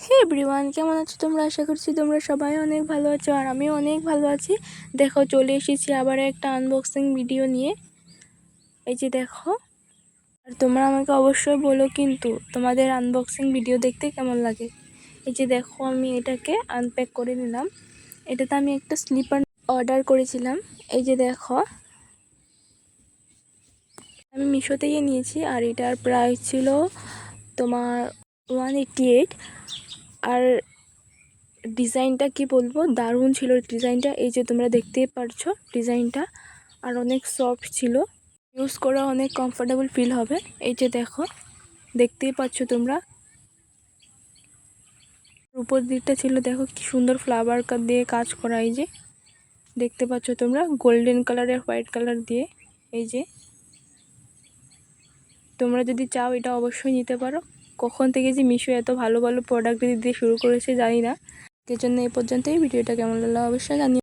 হে everyone, কেমন আছো তোমরা? আশা করছি তোমরা সবাই অনেক ভালো আছো আর আমিও অনেক ভালো আছি। দেখো, চলে এসেছি আবার একটা আনবক্সিং ভিডিও নিয়ে। এই যে দেখো, আর তোমরা আমাকে অবশ্যই বলো কিন্তু তোমাদের আনবক্সিং ভিডিও দেখতে কেমন লাগে। এই যে দেখো, আমি এটাকে আনপ্যাক করে নিলাম। এটাতে আমি একটা স্লিপার অর্ডার করেছিলাম। এই যে দেখো, আমি মিশো থেকে নিয়েছি আর এটার প্রাইস ছিল তোমার 188। আর ডিজাইনটা কি বলবো, দারুণ ছিল ডিজাইনটা। এই যে তোমরা দেখতেই পারছো ডিজাইনটা, আর অনেক সফট ছিল, ইউজ করা অনেক কমফোর্টেবল ফিল হবে। এই যে দেখো, দেখতেই পাচ্ছ তোমরা। উপর দিকটা ছিল দেখো কি সুন্দর ফ্লাওয়ার দিয়ে কাজ করা। এই যে দেখতে পাচ্ছ তোমরা, গোল্ডেন কালারের হোয়াইট কালার দিয়ে। এই যে তোমরা যদি চাও এটা অবশ্যই নিতে পারো। কখন থেকে যে মিশো এত ভালো ভালো প্রোডাক্ট দিতে শুরু করেছে জানি না। এর জন্য এই পর্যন্তই। ভিডিওটা কেমন লাগলো অবশ্যই জানিও।